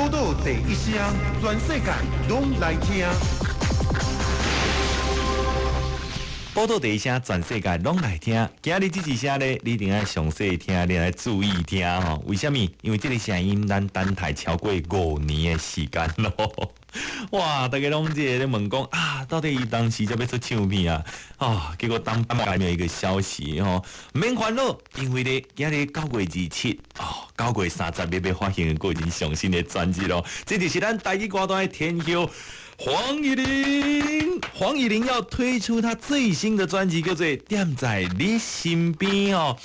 报道第一声，全世界拢来听。报道第一声，全世界拢来听。今日这一声呢，你一定要详细听，你来注意听吼。为什么？因为这个声音咱等待超过5年的时间咯。哇！大家拢在问讲啊，到底伊当时才要出唱片啊？哦，结果当班还没有一个消息吼，唔免烦恼，因为呢，今日9月27哦，9月30要发行个人上新的专辑咯。这就是咱台语歌坛的天后黄乙玲。黄乙玲要推出她最新的专辑，叫做《踮在你身边》哦。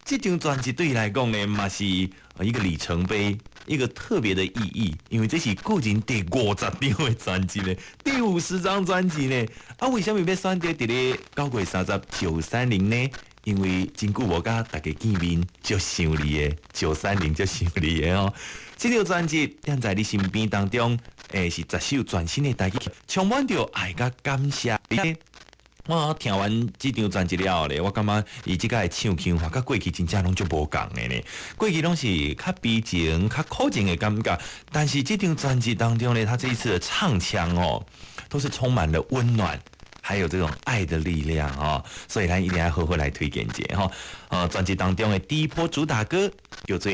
这张专辑对伊来讲呢，嘛是一个里程碑。一个特别的意义，因为这是个人第50张的专辑呢，第50张专辑呢。啊，为什么要选择伫咧9月30930呢？因为真久无甲大家见面，就想你的930就想你的哦。这条专辑踮在你身边当中，是10首全新的台语，充满着爱甲感谢。我听完这张专辑了后咧，我感觉伊即个唱腔话，甲过去真正拢就无共的呢。过去拢是较悲情、较苦情的感觉，但是这张专辑当中呢，他这一次的唱腔哦，都是充满了温暖，还有这种爱的力量哦。所以咱一定要好好来推荐一下哈。专辑当中的第一波主打歌叫做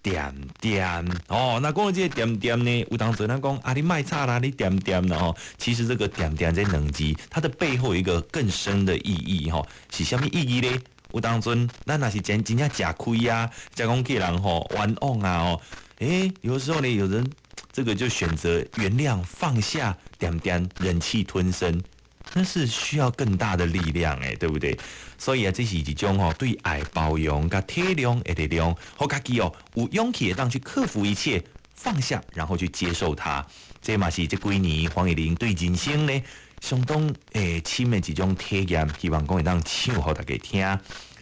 点点哦，那讲到这个点点呢，有当时咱讲啊，你卖差啦，你点点啦吼。其实这个点点这两字，它的背后有一个更深的意义吼，是什么意义呢？有当阵咱若是真正吃亏啊，假讲给人吼冤枉啊哦，有时候呢，有人这个就选择原谅、放下，点点忍气吞声。那是需要更大的力量对不对？所以啊，这是一种对爱包容跟体谅的力量，好家己有勇气当去克服一切，放下，然后去接受它。这嘛是这几年黄乙玲对人生呢相当深的一种体验，希望讲会当唱给大家听。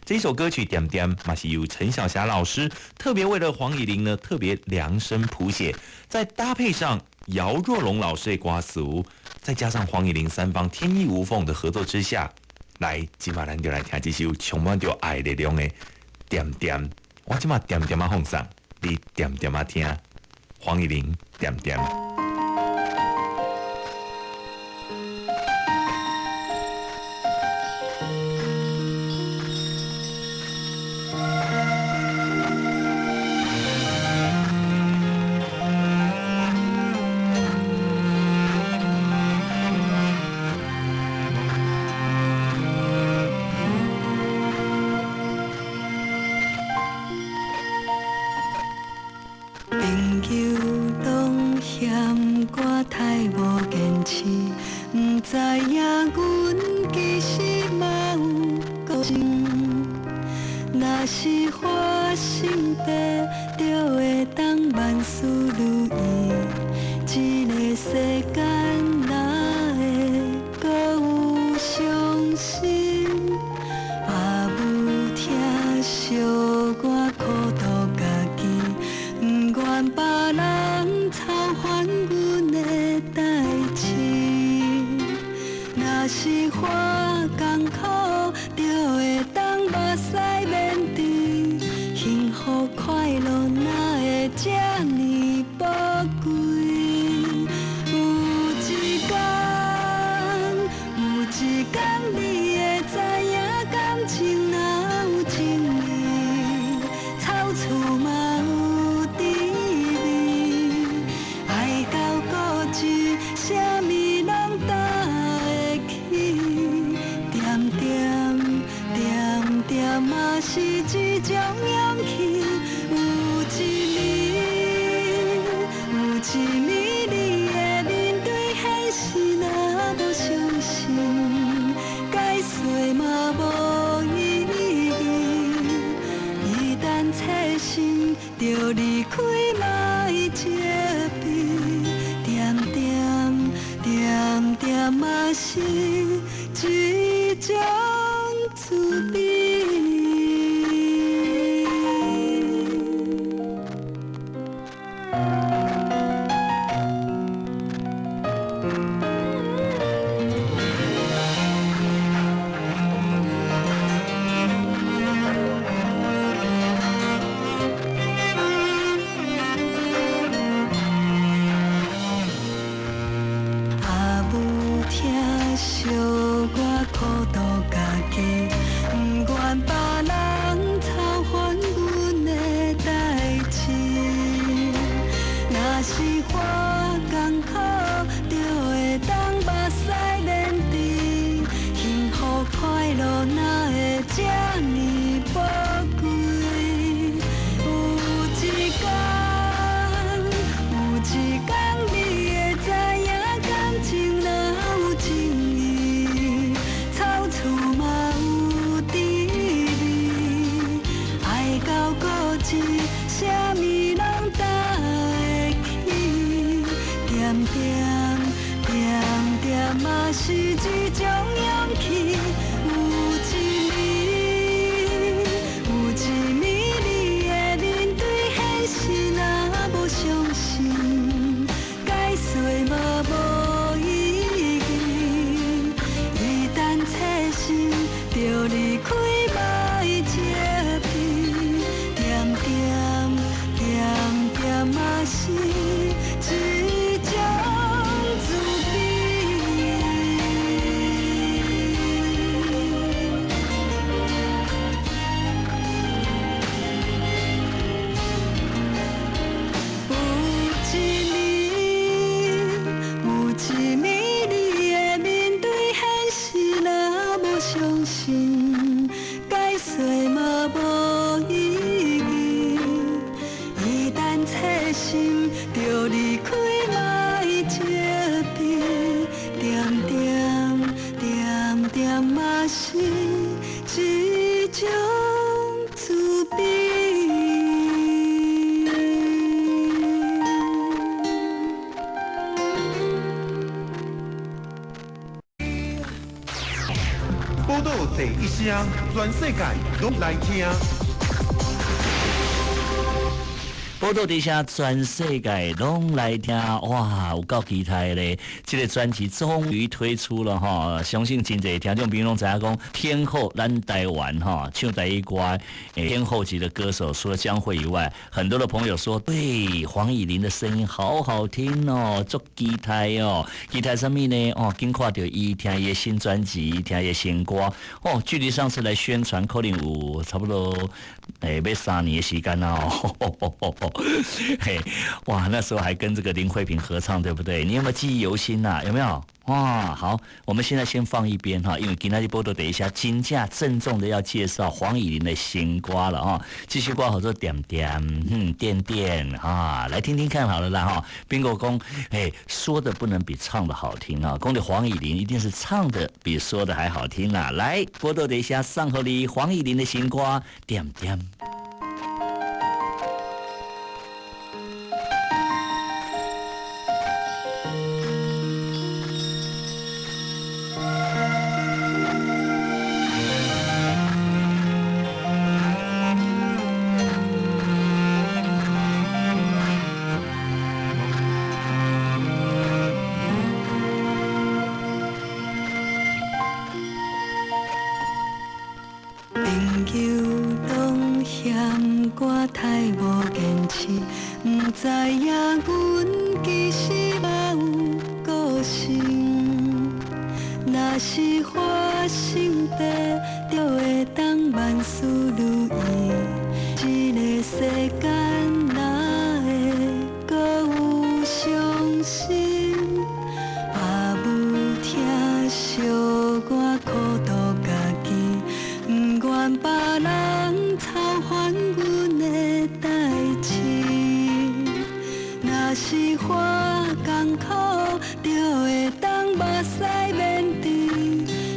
这首歌曲《点点》嘛是由陈小霞老师特别为了黄乙玲呢特别量身谱写，再搭配上姚若龙老师的歌词，再加上黄乙玲三方天衣无缝的合作之下，来，今晚咱就来听这首充满着爱力量的《点点》。我今晚点点啊放上，你点点啊听，黄乙玲《点点》。心，就离开莫责备，点点点点嘛是一种慈悲。报道第一声，全世界拢来听。报道底下全世界拢来听，哇，有够期待咧！这个专辑终于推出了哈，相信真侪听众朋友拢知影讲，天后咱台湾哈唱台语歌，天后级的歌手，除了江蕙以外，很多的朋友说，对，黄以玲的声音好好听哦，足期待哦，期待什么呢？哦，紧看到伊听伊的新专辑，听伊的新歌哦，距离上次来宣传可能有差不多要3年的时间哦。嘿，哇，那时候还跟这个林慧萍合唱，对不对？你有没有记忆犹新呐？有没有？哇，好，我们现在先放一边哈，因为今天的报道等一下金价郑重的要介绍黄以玲的新歌了哈，继续挂好做点点，点点啊，来听听看好了啦哈。宾果公，说的不能比唱的好听啊，公的黄以玲一定是唱的比说的还好听啦。来，报道等一下上河里黄以玲的新歌点点。知影阮其实嘛有个性，若是花心地，就会当万事如意。这个世间哪会搁有伤心？也无听惜我苦度家己，不愿别人操烦阮的代志。若是花艰苦，就会当目屎面滴，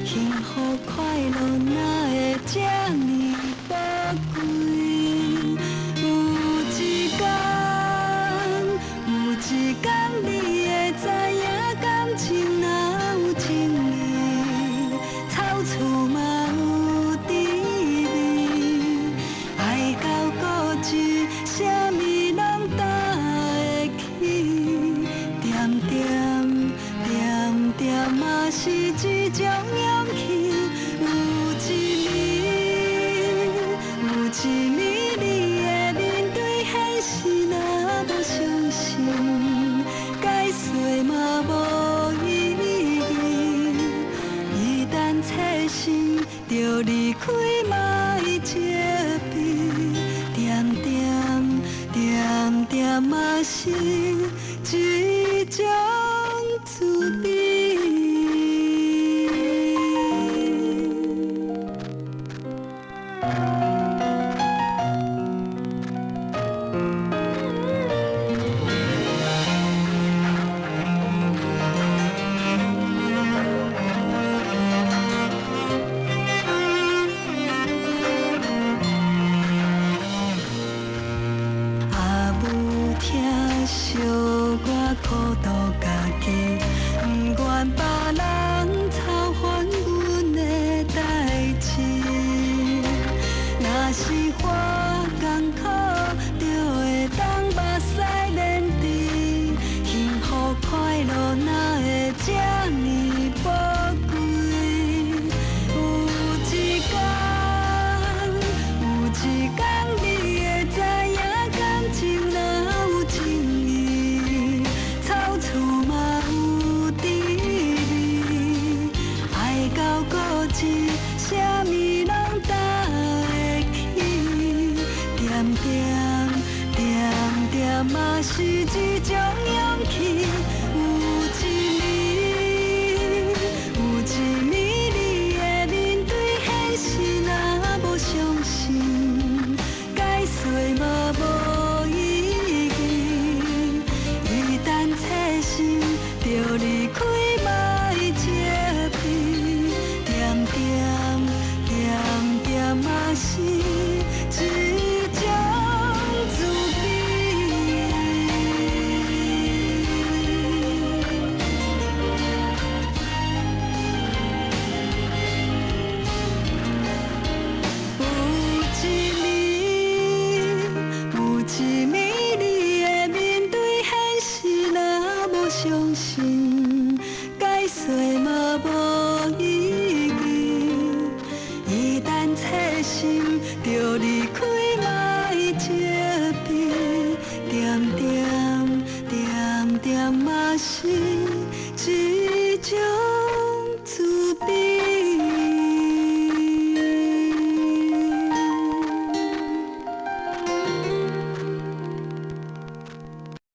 幸福快乐哪会这呢宝贵？有一天，你会知影感情哪有情义，草厝嘛有滋味，爱到固执，啥物拢担会起，点点点点嘛是一种勇气。有一暝你会面对现实，若无相信，解释嘛无意义。一旦切心，就离开嘛会责备，点点点点嘛是一种慈悲。苦度家己，不愿别人操烦阮的代志。若是花艰苦，就会当目屎面滴，幸福快乐哪会这呢宝贵？有一天，你会知影感情哪有情义。草厝嘛有滋味，爱到固执，啥物拢担会起，点点点点嘛是一种。